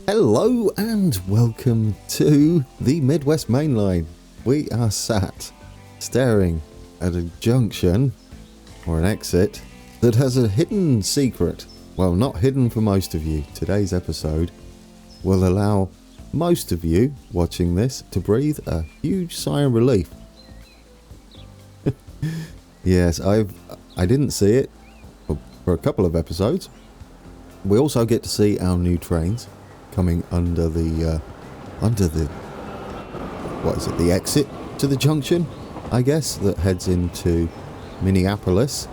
Hello and welcome to the Midwest Mainline. We are sat staring at a junction or an exit that has a hidden secret. Well, not hidden for most of you. Today's episode will allow most of you watching this to breathe a huge sigh of relief. Yes, I didn't see it for a couple of episodes. We also get to see our new trains coming under the the exit to the junction, I guess, that heads into Minneapolis.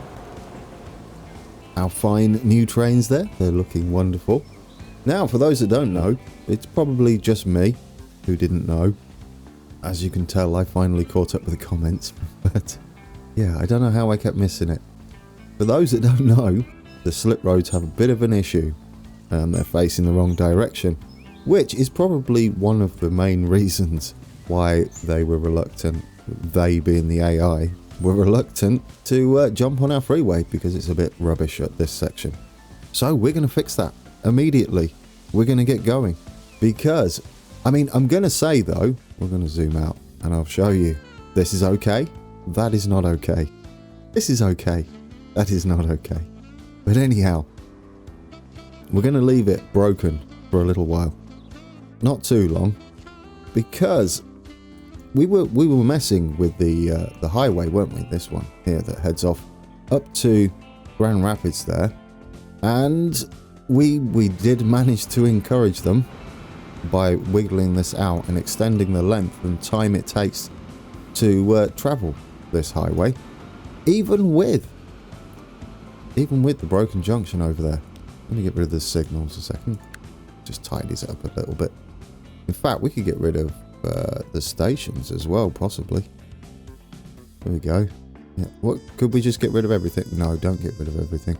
Our fine new trains there, they're looking wonderful. Now, for those that don't know, it's probably just me who didn't know. As you can tell, I finally caught up with the comments, but yeah, I don't know how I kept missing it. For those that don't know, the slip roads have a bit of an issue. They're facing the wrong direction, which is probably one of the main reasons why they were reluctant, they being the AI, were reluctant to jump on our freeway because it's a bit rubbish at this section. So we're going to fix that immediately. We're going to get going because, I'm going to say though, we're going to zoom out and I'll show you. This is okay. That is not okay. This is okay. That is not okay. But anyhow, we're going to leave it broken for a little while. Not too long, because we were messing with the highway, weren't we? This one here that heads off up to Grand Rapids there, and we did manage to encourage them by wiggling this out and extending the length and time it takes to travel this highway, even with the broken junction over there. Let me get rid of the signals a second. Just tidies it up a little bit. In fact, we could get rid of the stations as well, possibly. There we go. Yeah. What, could we just get rid of everything? No, don't get rid of everything.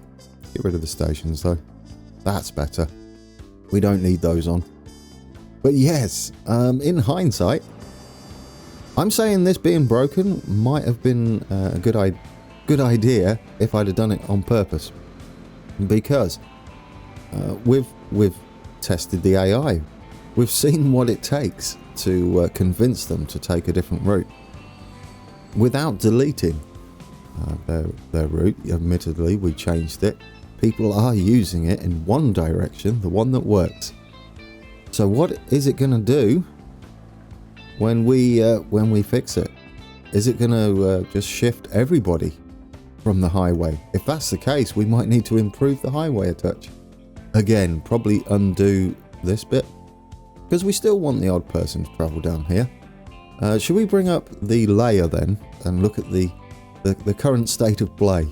Get rid of the stations, though. That's better. We don't need those on. But yes, in hindsight, I'm saying this being broken might have been a good idea if I'd have done it on purpose. Because we've tested the AI. We've seen what it takes to convince them to take a different route without deleting their route. Admittedly, we changed it. People are using it in one direction, the one that works. So what is it going to do when we fix it? Is it going to just shift everybody from the highway? If that's the case, we might need to improve the highway a touch. Again, probably undo this bit, because we still want the odd person to travel down here. Should we bring up the layer then and look at the current state of play?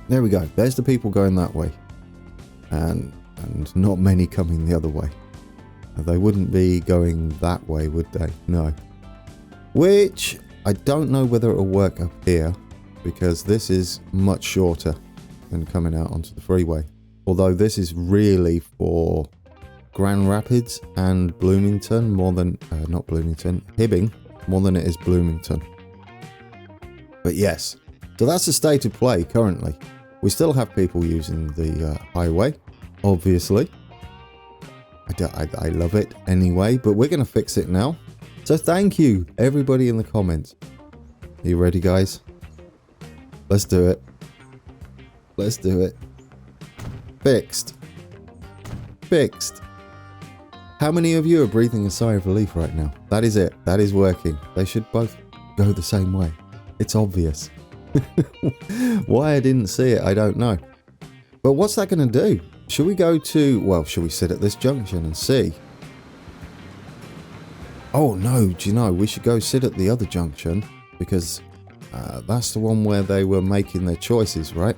There we go. There's the people going that way, and not many coming the other way. They wouldn't be going that way, would they? No. Which I don't know whether it'll work up here, because this is much shorter than coming out onto the freeway. Although this is really for Grand Rapids and Bloomington more than, not Bloomington, Hibbing more than it is Bloomington. But yes, so that's the state of play currently. We still have people using the highway, obviously. I love it anyway, but we're going to fix it now. So thank you, everybody in the comments. Are you ready, guys? Let's do it. Let's do it. Fixed. Fixed. How many of you are breathing a sigh of relief right now? That is it. That is working. They should both go the same way. It's obvious. Why I didn't see it, I don't know. But what's that going to do? Should we go to... Well, should we sit at this junction and see? Oh, no. Do you know, we should go sit at the other junction, because that's the one where they were making their choices, right?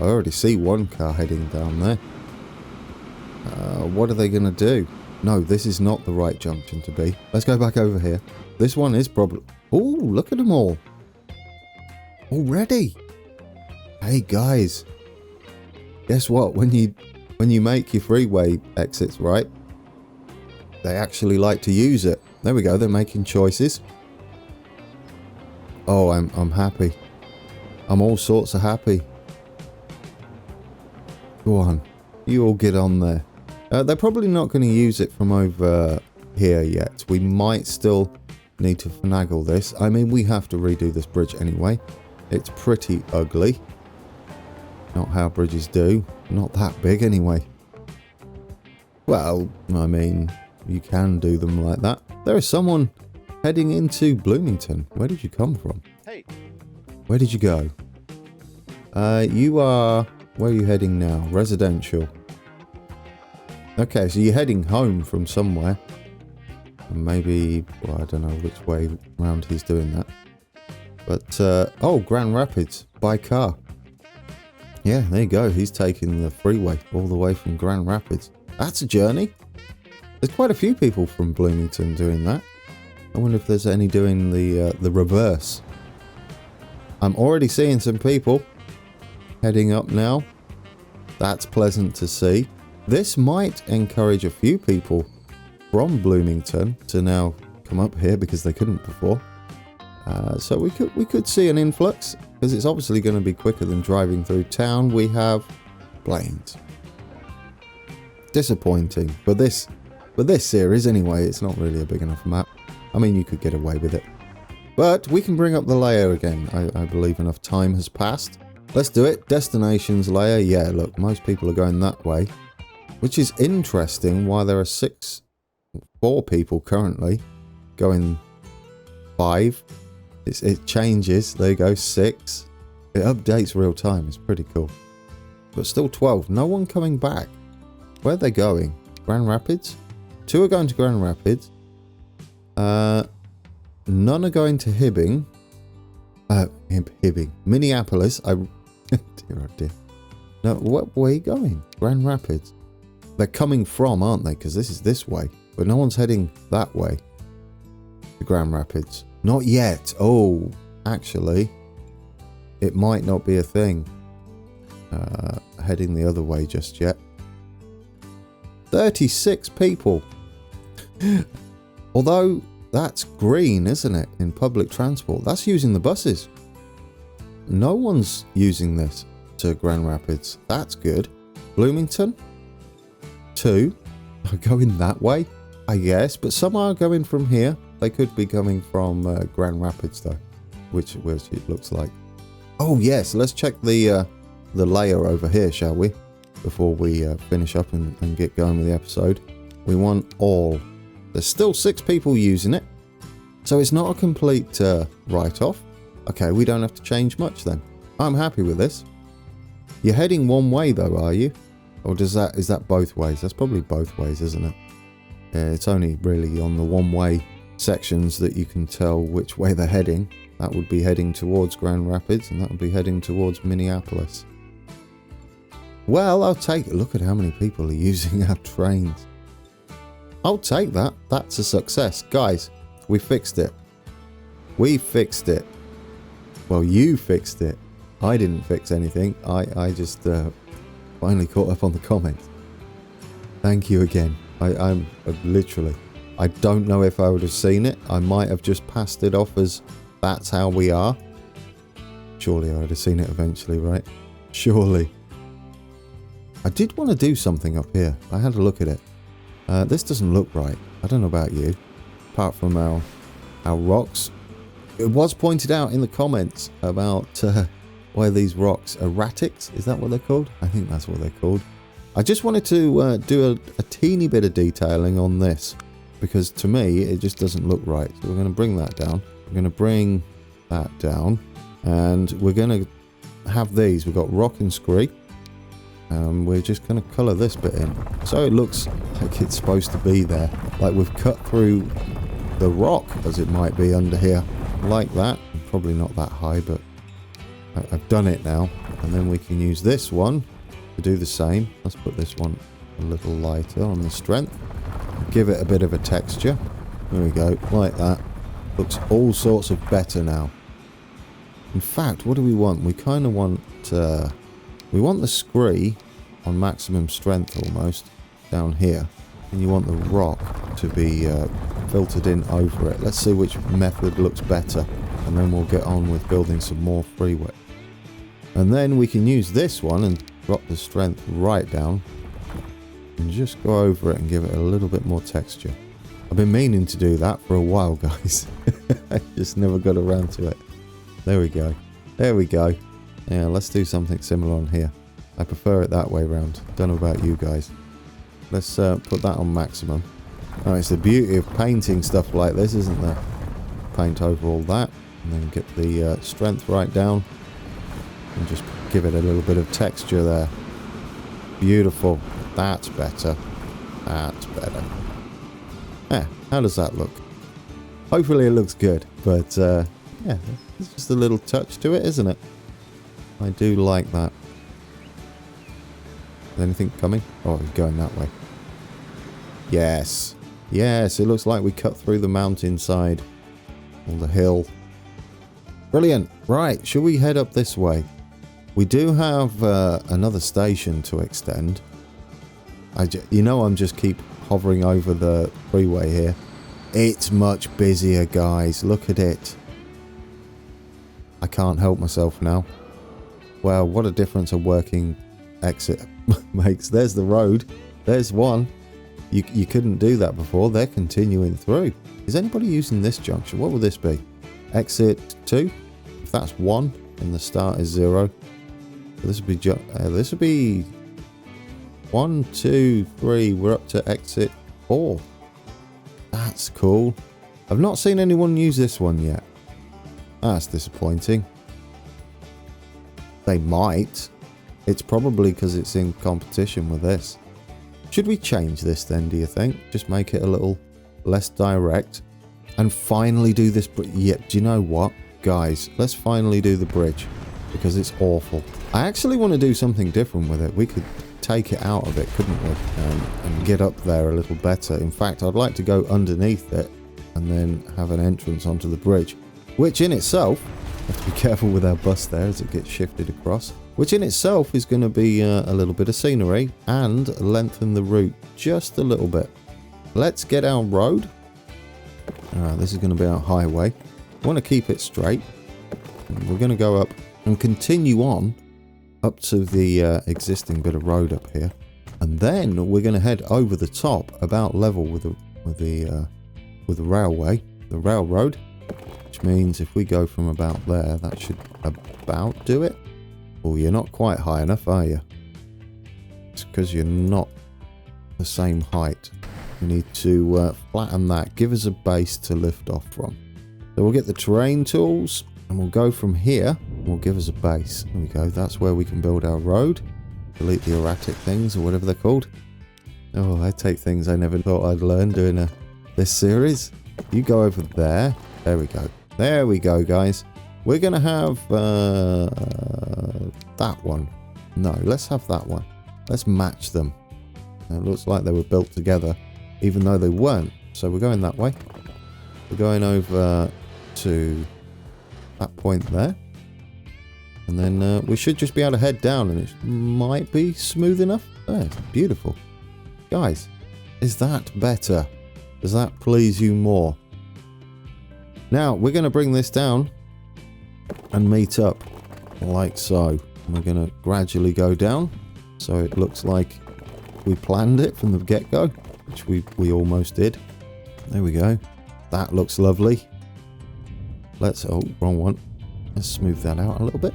I already see one car heading down there. What are they going to do? No, this is not the right junction to be. Let's go back over here. This one is probably... Oh, look at them all. Already. Hey, guys. Guess what? When you make your freeway exits, right? They actually like to use it. There we go. They're making choices. Oh, I'm happy. I'm all sorts of happy. Go on. You all get on there. They're probably not going to use it from over here yet. We might still need to finagle this. I mean, we have to redo this bridge anyway. It's pretty ugly. Not how bridges do. Not that big anyway. Well, I mean, you can do them like that. There is someone heading into Bloomington. Where did you come from? Hey. Where did you go? You are... Where are you heading now? Residential. Okay, so you're heading home from somewhere. Maybe... Well, I don't know which way around he's doing that. But, oh, Grand Rapids. By car. Yeah, there you go. He's taking the freeway all the way from Grand Rapids. That's a journey. There's quite a few people from Bloomington doing that. I wonder if there's any doing the reverse. I'm already seeing some people heading up now. That's pleasant to see. This might encourage a few people from Bloomington to now come up here because they couldn't before. So we could see an influx because it's obviously going to be quicker than driving through town. We have planes. Disappointing, but this series anyway, it's not really a big enough map. I mean, you could get away with it, but we can bring up the layer again. I believe enough time has passed. Let's do it. Destinations layer. Yeah, look, most people are going that way, which is interesting. Why there are 4 people currently going 5. It changes. There you go, 6. It updates real time. It's pretty cool. But still 12. No one coming back. Where are they going? Grand Rapids? 2 are going to Grand Rapids. None are going to Hibbing. Hibbing. Minneapolis. Dear oh dear. No, what way are you going? Grand Rapids. They're coming from, aren't they? Because this is this way. But no one's heading that way. To Grand Rapids. Not yet. Oh, actually, it might not be a thing. Heading the other way just yet. 36 people. Although, that's green, isn't it? In public transport. That's using the buses. No one's using this to Grand Rapids. That's good. Bloomington? 2 are going that way, I guess. But some are going from here. They could be coming from Grand Rapids, though. Which it looks like. Oh, yes. Let's check the layer over here, shall we? Before we finish up and get going with the episode. We want all. There's still 6 people using it. So it's not a complete write-off. Okay, we don't have to change much then. I'm happy with this. You're heading one way though, are you? Or is that both ways? That's probably both ways, isn't it? Yeah, it's only really on the one-way sections that you can tell which way they're heading. That would be heading towards Grand Rapids, and that would be heading towards Minneapolis. Well, I'll take it. Look at how many people are using our trains. I'll take that. That's a success. Guys, we fixed it. We fixed it. Well, you fixed it. I didn't fix anything. I just finally caught up on the comments. Thank you again. I'm literally... I don't know if I would have seen it. I might have just passed it off as that's how we are. Surely I would have seen it eventually, right? Surely. I did want to do something up here. I had a look at it. This doesn't look right. I don't know about you. Apart from our rocks. It was pointed out in the comments about why these rocks are erratics. Is that what they're called? I think that's what they're called. I just wanted to do a teeny bit of detailing on this. Because to me, it just doesn't look right. So we're going to bring that down. We're going to bring that down. And we're going to have these. We've got rock and scree. We're just going to colour this bit in. So it looks like it's supposed to be there. Like we've cut through the rock, as it might be under here. Like that. Probably not that high, but I've done it now. And then we can use this one to do the same. Let's put this one a little lighter on the strength. Give it a bit of a texture. There we go. Like that. Looks all sorts of better now. In fact, what do we want? We kind of want... we want the scree on maximum strength almost down here. And you want the rock to be filtered in over it. Let's see which method looks better. And then we'll get on with building some more freeway. And then we can use this one and drop the strength right down. and just go over it and give it a little bit more texture. I've been meaning to do that for a while, guys. I just never got around to it. There we go. There we go. Yeah, let's do something similar on here. I prefer it that way round. Don't know about you guys. Let's put that on maximum. Oh, it's the beauty of painting stuff like this, isn't there? Paint over all that, and then get the strength right down, and just give it a little bit of texture there. Beautiful. That's better. That's better. Yeah, how does that look? Hopefully it looks good, but yeah, it's just a little touch to it, isn't it? I do like that. Is anything coming? Oh, it's going that way. Yes. Yes, it looks like we cut through the mountainside. Or the hill. Brilliant. Right, should we head up this way? We do have another station to extend. You know, I'm just keep hovering over the freeway here. It's much busier, guys. Look at it. I can't help myself now. Well, what a difference a working exit makes. There's the road. There's one. You couldn't do that before. They're continuing through. Is anybody using this junction? What will this be? Exit 2? If that's 1, and the start is 0. This would be 1, 2, 3. We're up to exit 4. That's cool. I've not seen anyone use this one yet. That's disappointing. They might. It's probably because it's in competition with this. Should we change this then, do you think? Just make it a little less direct. And finally do this. Yeah, do you know what? Guys, let's finally do the bridge. Because it's awful. I actually want to do something different with it. We could take it out of it, couldn't we? And get up there a little better. In fact, I'd like to go underneath it. And then have an entrance onto the bridge. Which in itself, have to be careful with our bus there as it gets shifted across. Which in itself is going to be a little bit of scenery and lengthen the route just a little bit. Let's get our road. Alright, this is going to be our highway. I want to keep it straight. We're going to go up and continue on up to the existing bit of road up here. And then we're going to head over the top about level with the railway, the railroad. Which means if we go from about there, that should about do it. Oh, you're not quite high enough, are you? It's because you're not the same height. We need to flatten that. Give us a base to lift off from. So we'll get the terrain tools and we'll go from here. We'll give us a base. There we go. That's where we can build our road. Delete the erratic things or whatever they're called. Oh, I take things I never thought I'd learn doing this series. You go over there. There we go. There we go, guys. We're going to have that one. No, let's have that one. Let's match them. It looks like they were built together, even though they weren't. So we're going that way. We're going over to that point there. And then we should just be able to head down and it might be smooth enough. Oh, beautiful. Guys, is that better? Does that please you more? Now, we're going to bring this down and meet up like so. And we're going to gradually go down so it looks like we planned it from the get-go, which we almost did. There we go. That looks lovely. Oh, wrong one. Let's smooth that out a little bit.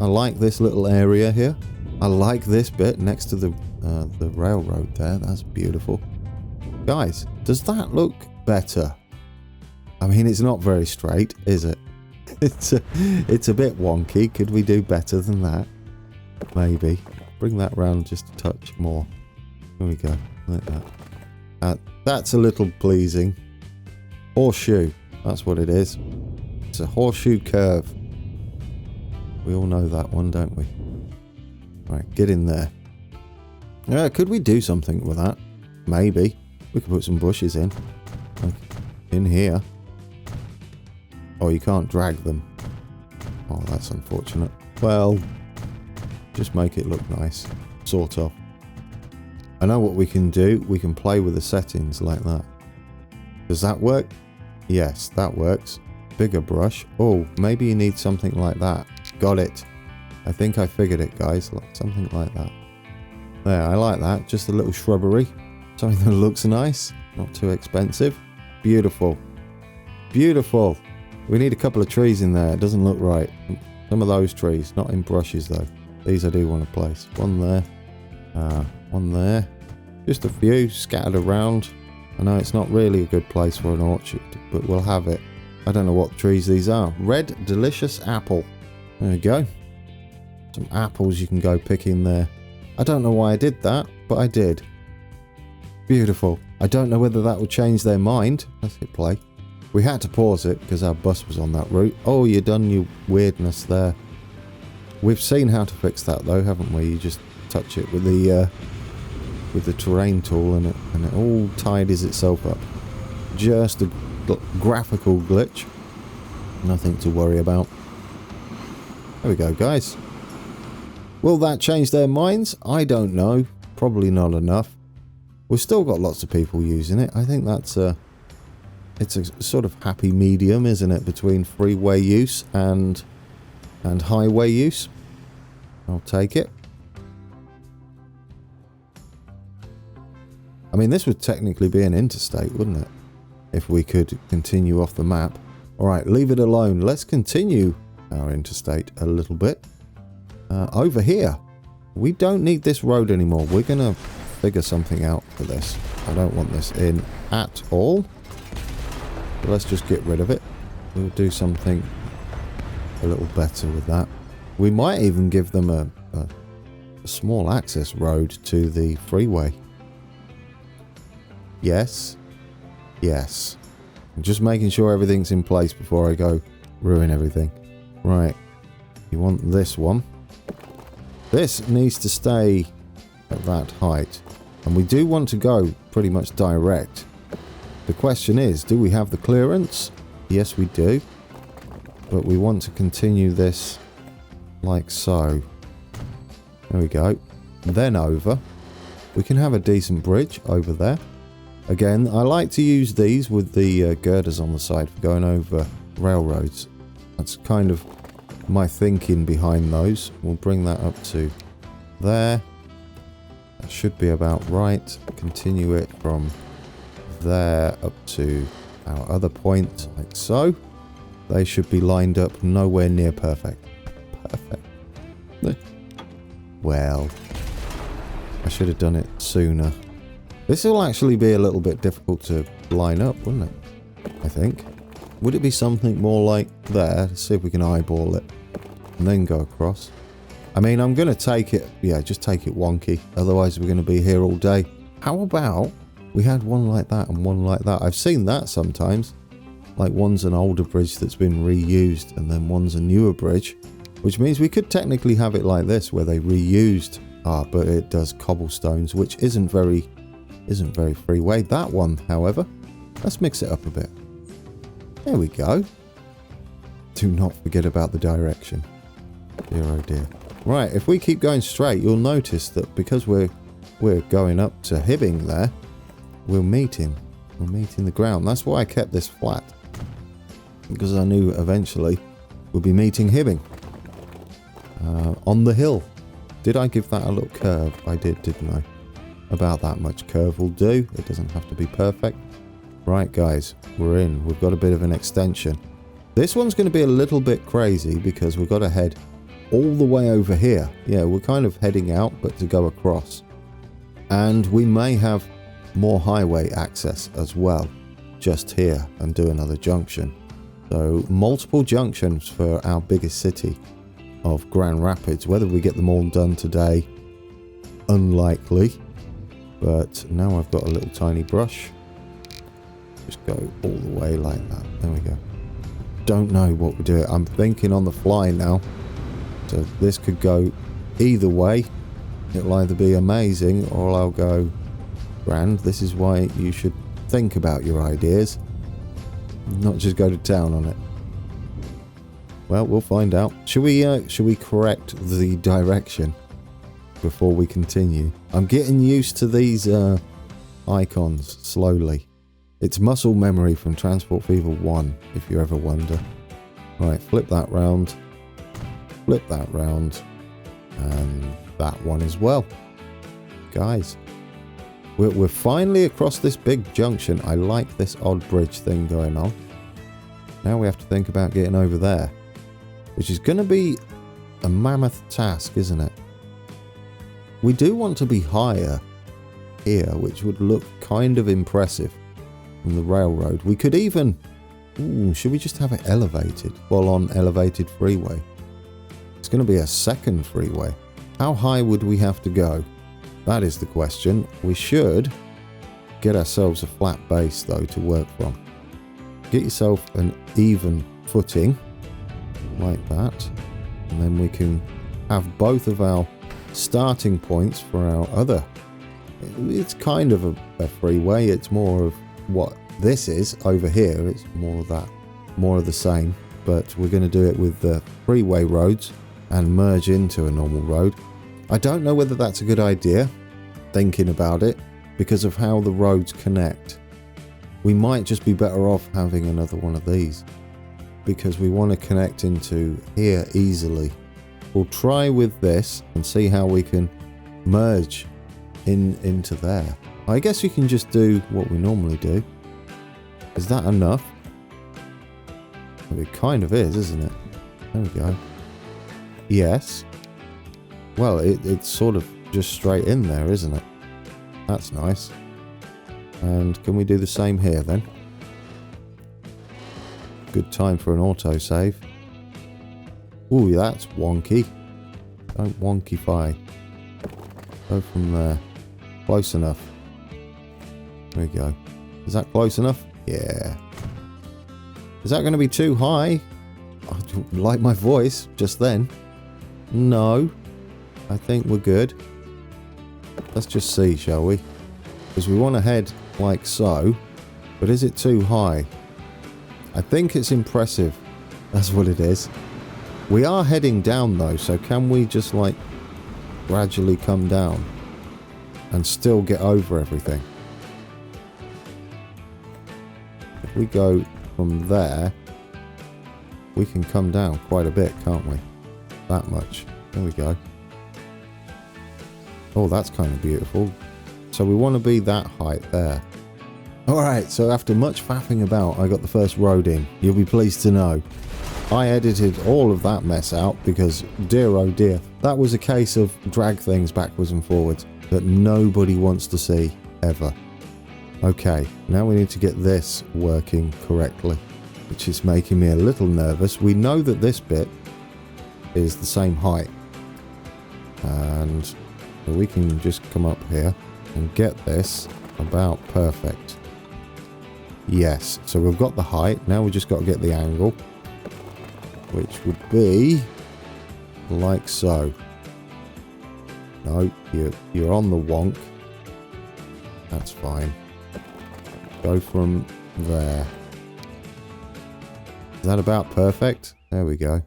I like this little area here. I like this bit next to the railroad there. That's beautiful. Guys, does that look better? I mean, it's not very straight, is it? It's a bit wonky. Could we do better than that? Maybe. Bring that round just a touch more. There we go. Like that. That's a little pleasing. Horseshoe. That's what it is. It's a horseshoe curve. We all know that one, don't we? Right, get in there. Could we do something with that? Maybe. We could put some bushes in. Like in here. Oh, you can't drag them. Oh, that's unfortunate. Well, just make it look nice. Sort of. I know what we can do. We can play with the settings like that. Does that work? Yes, that works. Bigger brush. Oh, maybe you need something like that. Got it. I think I figured it, guys. Something like that. There, I like that. Just a little shrubbery. Something that looks nice. Not too expensive. Beautiful. Beautiful. We need a couple of trees in there. It doesn't look right. Some of those trees. Not in brushes, though. These I do want to place. One there. One there. Just a few scattered around. I know it's not really a good place for an orchard, but we'll have it. I don't know what trees these are. Red delicious apple. There we go. Some apples you can go picking there. I don't know why I did that, but I did. Beautiful. I don't know whether that will change their mind. Let's hit play. We had to pause it because our bus was on that route. Oh, you done your weirdness there. We've seen how to fix that though, haven't we? You just touch it with the terrain tool and it all tidies itself up. Just a graphical glitch. Nothing to worry about. There we go, guys. Will that change their minds? I don't know. Probably not enough. We've still got lots of people using it. I think that's it's a sort of happy medium, isn't it, between freeway use and highway use. I'll take it. I mean, this would technically be an interstate, wouldn't it? If we could continue off the map. Alright, leave it alone. Let's continue our interstate a little bit. Over here. We don't need this road anymore. We're going to figure something out for this. I don't want this in at all. So let's just get rid of it. We'll do something a little better with that. We might even give them a small access road to the freeway. Yes. Yes. I'm just making sure everything's in place before I go ruin everything. Right. You want this one. This needs to stay at that height. And we do want to go pretty much direct. The question is, do we have the clearance? Yes, we do. But we want to continue this like so. There we go. Then over. We can have a decent bridge over there. Again, I like to use these with the girders on the side for going over railroads. That's kind of my thinking behind those. We'll bring that up to there. That should be about right. Continue it from there up to our other point, like so. They should be lined up nowhere near perfect. Perfect. Well, I should have done it sooner. This will actually be a little bit difficult to line up, wouldn't it? I think. Would it be something more like there? Let's see if we can eyeball it. And then go across. I mean, I'm going to take it... Yeah, just take it wonky. Otherwise, we're going to be here all day. How about we had one like that and one like that? I've seen that sometimes. Like one's an older bridge that's been reused and then one's a newer bridge. Which means we could technically have it like this where they reused... but it does cobblestones, which isn't very freeway. That one, however, let's mix it up a bit. There we go. Do not forget about the direction. Dear oh dear. Right, if we keep going straight, you'll notice that because we're going up to Hibbing there, we're meeting the ground. That's why I kept this flat, because I knew eventually we'll be meeting Hibbing on the hill. Did I give that a little curve? I did, didn't I? About that much curve will do. It doesn't have to be perfect. Right, guys, we're in. We've got a bit of an extension. This one's going to be a little bit crazy because we've got to head all the way over here. Yeah, we're kind of heading out, but to go across. And we may have more highway access as well, just here, and do another junction. So, multiple junctions for our biggest city of Grand Rapids. Whether we get them all done today, unlikely. But now I've got a little tiny brush. Just go all the way like that. There we go. Don't know what we're doing. I'm thinking on the fly now. So this could go either way. It'll either be amazing or I'll go grand. This is why you should think about your ideas. Not just go to town on it. Well, we'll find out. Should we correct the direction before we continue? I'm getting used to these icons slowly. It's muscle memory from Transport Fever 1, if you ever wonder. Right, flip that round. Flip that round. And that one as well. Guys, we're finally across this big junction. I like this odd bridge thing going on. Now we have to think about getting over there, which is going to be a mammoth task, isn't it? We do want to be higher here, which would look kind of impressive from the railroad. We could even... Ooh, should we just have it elevated? Full on elevated freeway. It's going to be a second freeway. How high would we have to go? That is the question. We should get ourselves a flat base, though, to work from. Get yourself an even footing, like that. And then we can have both of our starting points for our other. It's kind of a freeway. It's more of what this is over here. It's more of that, more of the same. But we're going to do it with the freeway roads and merge into a normal road. I don't know whether that's a good idea, thinking about it, because of how the roads connect. We might just be better off having another one of these, because we want to connect into here easily. We'll try with this and see how we can merge into there. I guess you can just do what we normally do. Is that enough? It kind of is, isn't it? There we go. Yes. Well, it's sort of just straight in there, isn't it? That's nice. And can we do the same here then? Good time for an autosave. Ooh, that's wonky. Don't wonkify. Go from there. Close enough. There we go. Is that close enough? Yeah. Is that going to be too high? I like my voice just then. No. I think we're good. Let's just see, shall we? Because we want to head like so. But is it too high? I think it's impressive. That's what it is. We are heading down though, so can we just like gradually come down and still get over everything? If we go from there, we can come down quite a bit, can't we? That much. There we go. Oh, that's kind of beautiful. So we want to be that height there. Alright, so after much faffing about, I got the first road in. You'll be pleased to know. I edited all of that mess out because, dear oh dear, that was a case of drag things backwards and forwards that nobody wants to see, ever. Okay, now we need to get this working correctly, which is making me a little nervous. We know that this bit is the same height, and we can just come up here and get this about perfect. Yes, so we've got the height, now we just got to get the angle, which would be like so. No, you're on the wonk. That's fine. Go from there. Is that about perfect? There we go.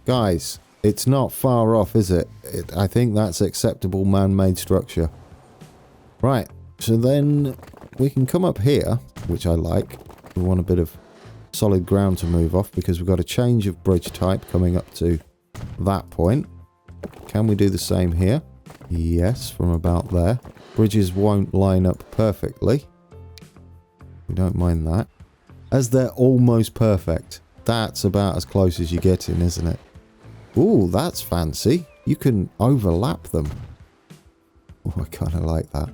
Guys, it's not far off, is it? I think that's acceptable man-made structure. Right, so then we can come up here, which I like. We want a bit of solid ground to move off because we've got a change of bridge type coming up to that point. Can we do the same here? Yes, from about there. Bridges won't line up perfectly. We don't mind that. As they're almost perfect. That's about as close as you're getting, isn't it? Ooh, that's fancy. You can overlap them. Oh, I kind of like that.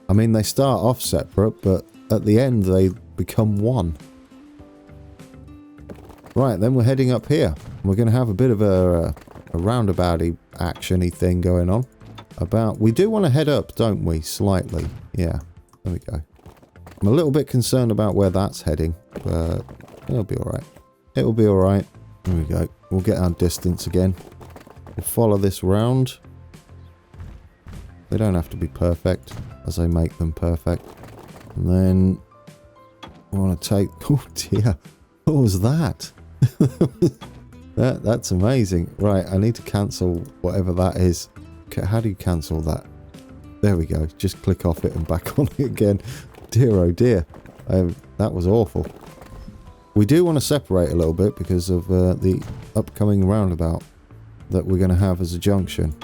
I mean, they start off separate, but at the end they become one. Right, then we're heading up here. We're going to have a bit of a roundabouty action-y thing going on. We do want to head up, don't we? Slightly. Yeah, there we go. I'm a little bit concerned about where that's heading, but it'll be alright. It'll be alright. There we go. We'll get our distance again. We'll follow this round. They don't have to be perfect, as I make them perfect. And then I want to take... Oh dear. What was that? That's amazing. Right, I need to cancel whatever that is. Okay, how do you cancel that? There we go. Just click off it and back on it again. Dear oh dear. That was awful. We do want to separate a little bit because of the upcoming roundabout that we're going to have as a junction.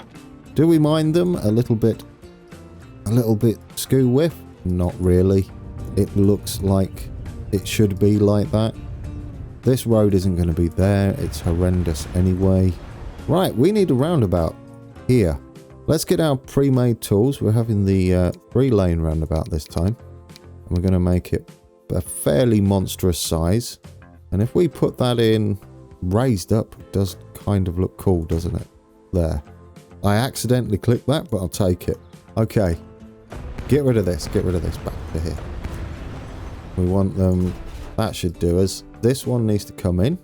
Do we mind them a little bit skew with? Not really. It looks like it should be like that. This road isn't going to be there. It's horrendous anyway. Right, we need a roundabout here. Let's get our pre-made tools. We're having the 3-lane roundabout this time. And we're going to make it a fairly monstrous size. And if we put that in raised up, it does kind of look cool, doesn't it? There. I accidentally clicked that, but I'll take it. Okay. Get rid of this. Get rid of this back to here. We want them. That should do us. This one needs to come in.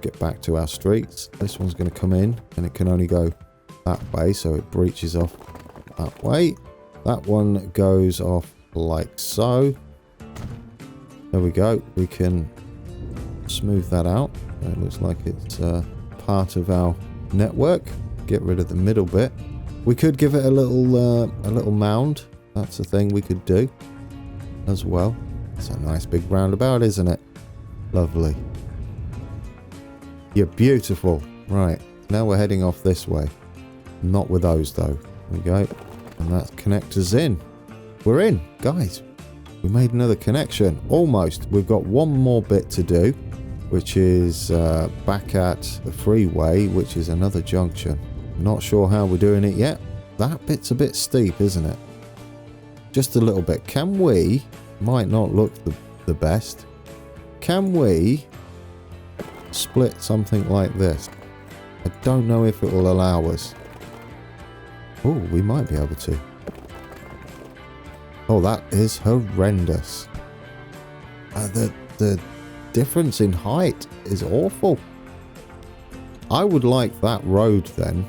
Get back to our streets. This one's going to come in, and it can only go that way, so it breaches off that way. That one goes off like so. There we go. We can smooth that out. It looks like it's part of our network. Get rid of the middle bit. We could give it a little mound. That's a thing we could do as well. It's a nice big roundabout, isn't it? Lovely. You're beautiful. Right, now we're heading off this way. Not with those though. There we go. And that connects us in. We're in, guys. We made another connection. Almost. We've got one more bit to do, which is back at the freeway, which is another junction. Not sure how we're doing it yet. That bit's a bit steep, isn't it? Just a little bit. Can we... Might not look the best. Can we split something like this? I don't know if it will allow us. Oh, we might be able to. Oh, that is horrendous. The difference in height is awful. I would like that road then.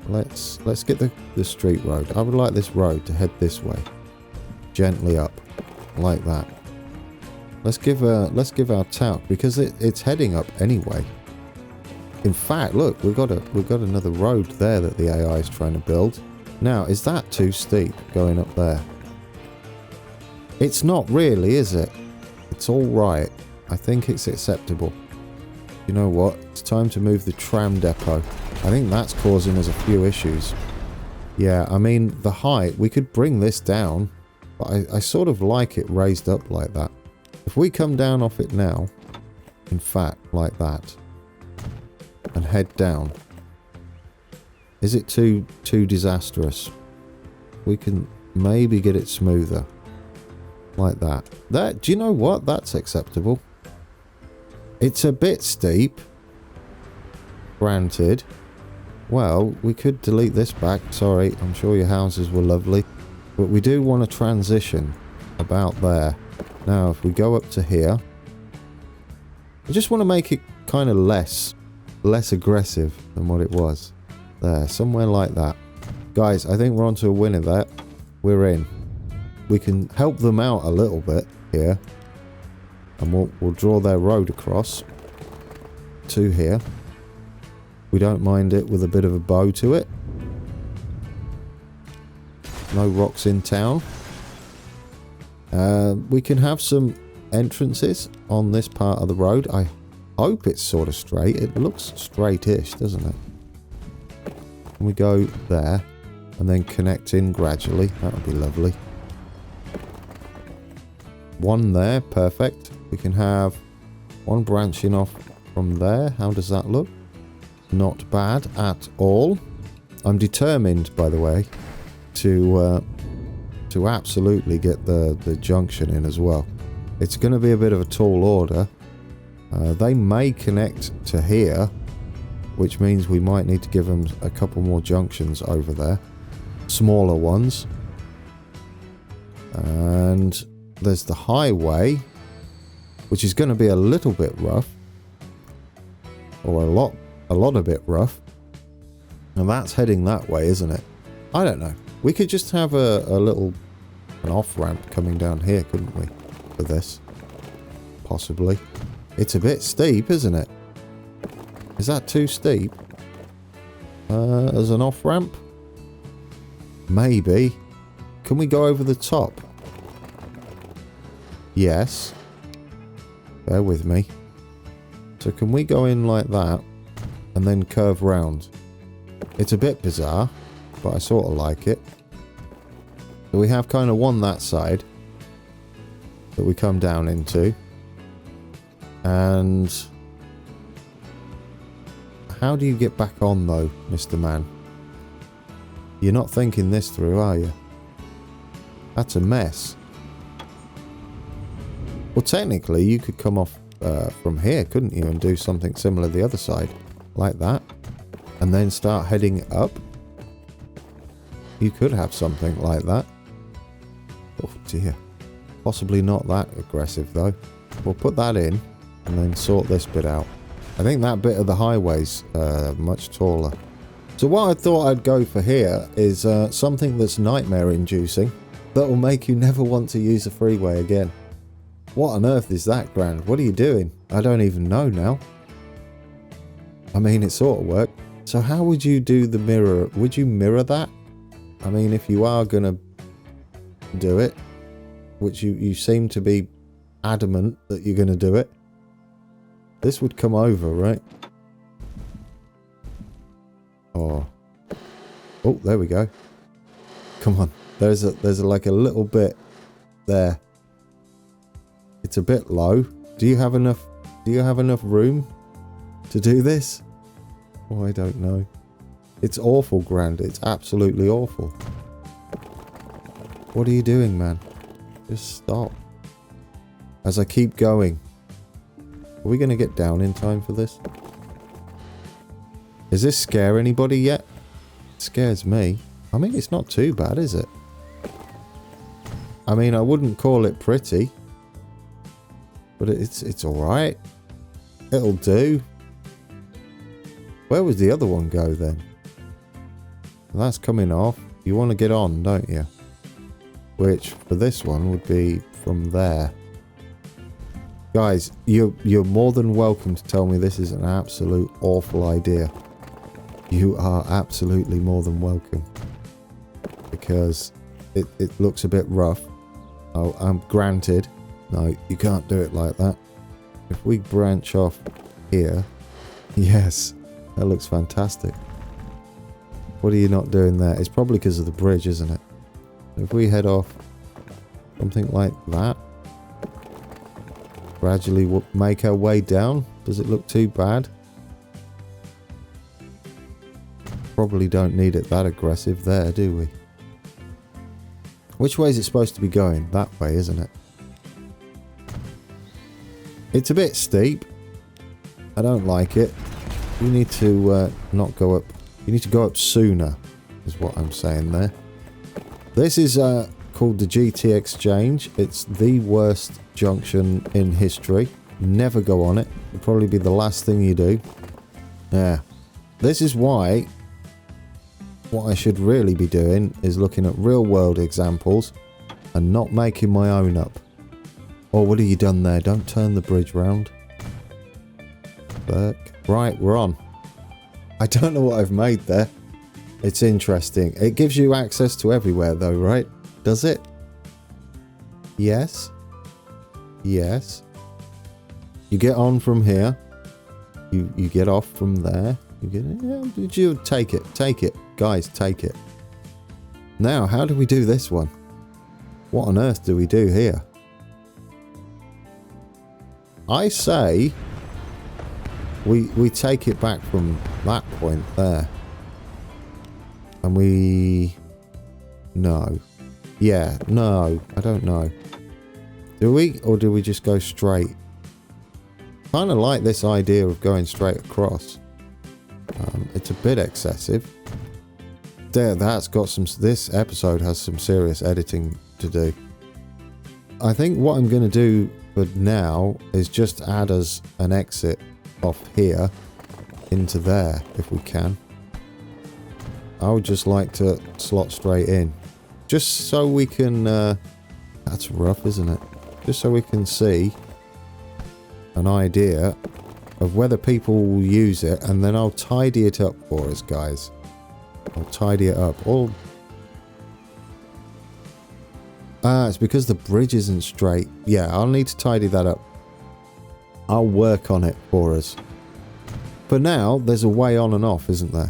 Let's get the street road. I would like this road to head this way. Gently up. Like that. Let's give our tout, because it's heading up anyway. In fact, look, we've got another road there that the AI is trying to build. Now, is that too steep going up there? It's not really, is it? It's all right. I think it's acceptable. You know what? It's time to move the tram depot. I think that's causing us a few issues. Yeah, I mean, the height, we could bring this down, but I sort of like it raised up like that. If we come down off it now, in fact, like that, and head down, is it too disastrous? We can maybe get it smoother. Like that. Do you know what? That's acceptable. It's a bit steep. Granted. Well, we could delete this back. Sorry, I'm sure your houses were lovely. But we do want to transition about there. Now, if we go up to here, I just want to make it kind of less aggressive than what it was. There, somewhere like that. Guys, I think we're onto a winner there. We're in. We can help them out a little bit here. And we'll draw their road across to here. We don't mind it with a bit of a bow to it. No rocks in town. We can have some entrances on this part of the road. I hope it's sort of straight. It looks straight-ish, doesn't it? And we go there and then connect in gradually. That would be lovely. One there, perfect. We can have one branching off from there. How does that look? Not bad at all. I'm determined, by the way, to absolutely get the junction in as well. It's going to be a bit of a tall order. They may connect to here, which means we might need to give them a couple more junctions over there. Smaller ones. And there's the highway, which is going to be a little bit rough. Or a lot of bit rough. And that's heading that way, isn't it? I don't know. We could just have an off-ramp coming down here, couldn't we? For this. Possibly. It's a bit steep, isn't it? Is that too steep? As an off-ramp? Maybe. Can we go over the top? Yes. Bear with me. So can we go in like that and then curve round? It's a bit bizarre. but I sort of like it. So we have kind of one that side that we come down into. And how do you get back on though, Mr. Man? You're not thinking this through, are you? That's a mess. Well, technically, you could come off from here, couldn't you? And do something similar the other side. Like that. And then start heading up. You could have something like that. Oh dear. Possibly not that aggressive though. We'll put that in and then sort this bit out. I think that bit of the highway's much taller. So what I thought I'd go for here is something that's nightmare inducing that will make you never want to use a freeway again. What on earth is that, Grand? What are you doing? I don't even know now. I mean, it sort of worked. So how would you do the mirror? Would you mirror that? I mean, if you are going to do it, which you seem to be adamant that you're going to do it, this would come over, right? Oh, there we go. Come on. There's like a little bit there. It's a bit low. Do you have enough room to do this? Oh, I don't know. It's awful, Grand. It's absolutely awful. What are you doing, man? Just stop. As I keep going. Are we going to get down in time for this? Does this scare anybody yet? It scares me. I mean, it's not too bad, is it? I mean, I wouldn't call it pretty. But it's alright. It'll do. Where was the other one go then? Well, that's coming off. You want to get on, don't you? Which, for this one, would be from there. Guys, you're more than welcome to tell me this is an absolute awful idea. You are absolutely more than welcome. Because it looks a bit rough. Oh, I'm granted. No, you can't do it like that. If we branch off here. Yes, that looks fantastic. What are you not doing there? It's probably because of the bridge, isn't it? If we head off something like that. Gradually make our way down. Does it look too bad? Probably don't need it that aggressive there, do we? Which way is it supposed to be going? That way, isn't it? It's a bit steep. I don't like it. You need to not go up. You need to go up sooner, is what I'm saying there. This is called the GT Exchange. It's the worst junction in history. Never go on it. It'll probably be the last thing you do. Yeah. This is why what I should really be doing is looking at real world examples and not making my own up. Oh, what have you done there? Don't turn the bridge round. Right, we're on. I don't know what I've made there. It's interesting. It gives you access to everywhere though, right? Does it? Yes. Yes. You get on from here. You get off from there. You take it. Take it. Guys, take it. Now, how do we do this one? What on earth do we do here? I say we take it back from that point there. And we... No. Yeah, no. I don't know. Do we? Or do we just go straight? Kind of like this idea of going straight across. It's a bit excessive. That's got some... This episode has some serious editing to do. I think what I'm going to do for now is just add us an exit off here into there if we can. I would just like to slot straight in. Just so we can... that's rough, isn't it? Just so we can see an idea of whether people will use it, and then I'll tidy it up for us, guys. I'll tidy it up. All... it's because the bridge isn't straight. Yeah, I'll need to tidy that up. I'll work on it for us. For now, there's a way on and off, isn't there?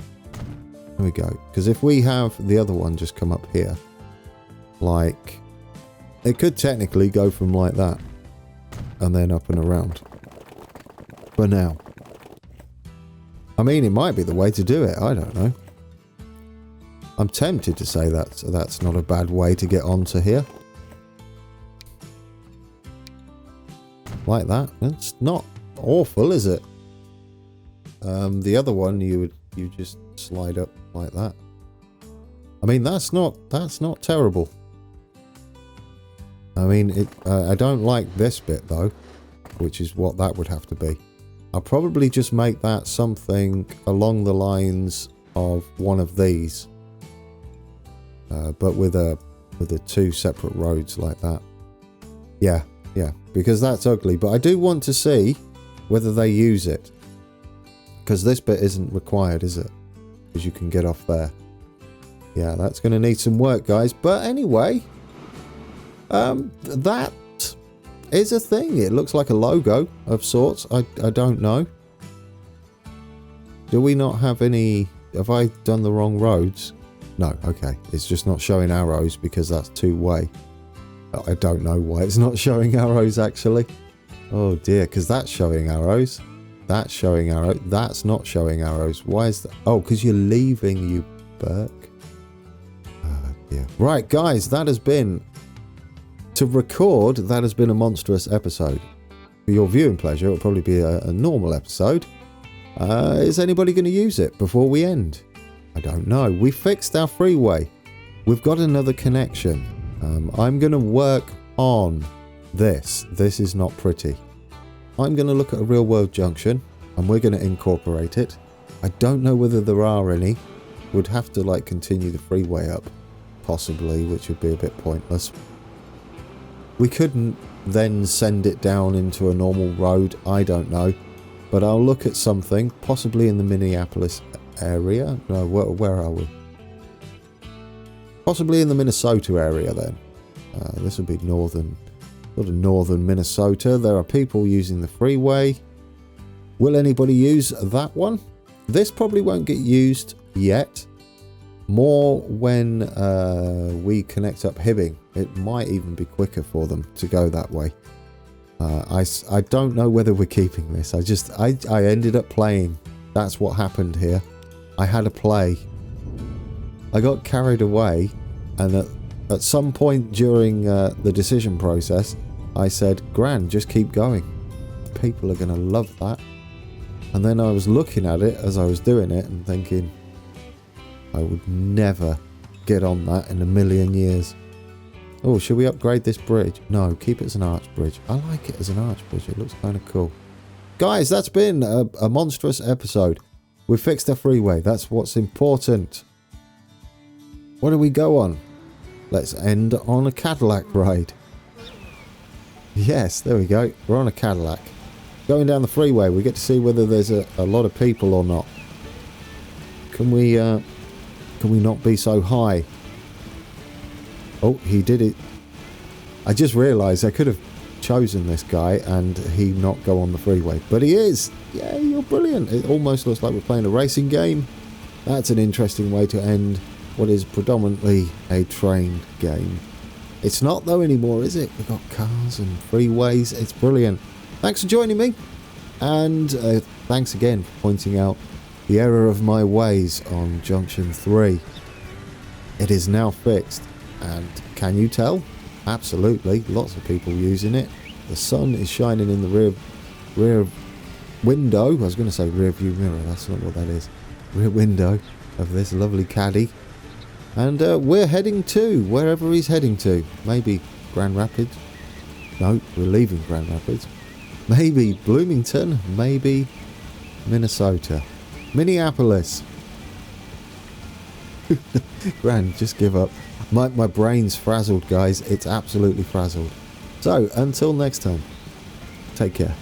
There we go. Because if we have the other one just come up here, like, it could technically go from like that and then up and around. For now. I mean, it might be the way to do it. I don't know. I'm tempted to say that's not a bad way to get onto here. Like that. That's not awful, is it? The other one you just slide up like that. I mean, that's not terrible. I mean, I don't like this bit though, which is what that would have to be. I'll probably just make that something along the lines of one of these, but with the two separate roads like that. Yeah, because that's ugly. But I do want to see whether they use it, because this bit isn't required, is it? Because you can get off there. Yeah, that's going to need some work, guys. But anyway, that is a thing. It looks like a logo of sorts. I don't know. Do we not have any... Have I done the wrong roads? No, okay. It's just not showing arrows because that's two-way. I don't know why it's not showing arrows, actually. Oh, dear, because that's showing arrows. That's showing arrows. That's not showing arrows. Why is that? Oh, because you're leaving, you Burke. Oh, dear. Right, guys, that has been... To record, that has been a monstrous episode. For your viewing pleasure, it'll probably be a normal episode. Is anybody going to use it before we end? I don't know. We fixed our freeway. We've got another connection. I'm going to work on this. This is not pretty. I'm going to look at a real-world junction, and we're going to incorporate it. I don't know whether there are any. Would have to, like, continue the freeway up, possibly, which would be a bit pointless. We couldn't then send it down into a normal road. I don't know. But I'll look at something, possibly in the Minneapolis area. No, where are we? Possibly in the Minnesota area then. This would be northern Minnesota. There are people using the freeway. Will anybody use that one? This probably won't get used yet. More when we connect up Hibbing. It might even be quicker for them to go that way. I don't know whether we're keeping this. I ended up playing. That's what happened here. I had a play. I got carried away, and at some point during the decision process, I said, "Gran, just keep going. People are going to love that." And then I was looking at it as I was doing it and thinking, I would never get on that in a million years. Oh, should we upgrade this bridge? No, keep it as an arch bridge. I like it as an arch bridge. It looks kind of cool. Guys, that's been a monstrous episode. We fixed our freeway. That's what's important. What do we go on? Let's end on a Cadillac ride. Yes, there we go. We're on a Cadillac. Going down the freeway, we get to see whether there's a lot of people or not. Can we not be so high? Oh, he did it. I just realised I could have chosen this guy and he not go on the freeway. But he is. Yeah, you're brilliant. It almost looks like we're playing a racing game. That's an interesting way to end what is predominantly a train game. It's not though anymore, is it? We've got cars and freeways. It's brilliant. Thanks for joining me. And thanks again for pointing out the error of my ways on Junction 3. It is now fixed. And can you tell? Absolutely. Lots of people using it. The sun is shining in the rear window. I was going to say rear view mirror. That's not what that is. Rear window of this lovely caddy. And we're heading to wherever he's heading to. Maybe Grand Rapids. No, we're leaving Grand Rapids. Maybe Bloomington. Maybe Minnesota. Minneapolis. Grand, just give up. My brain's frazzled, guys. It's absolutely frazzled. So, until next time, take care.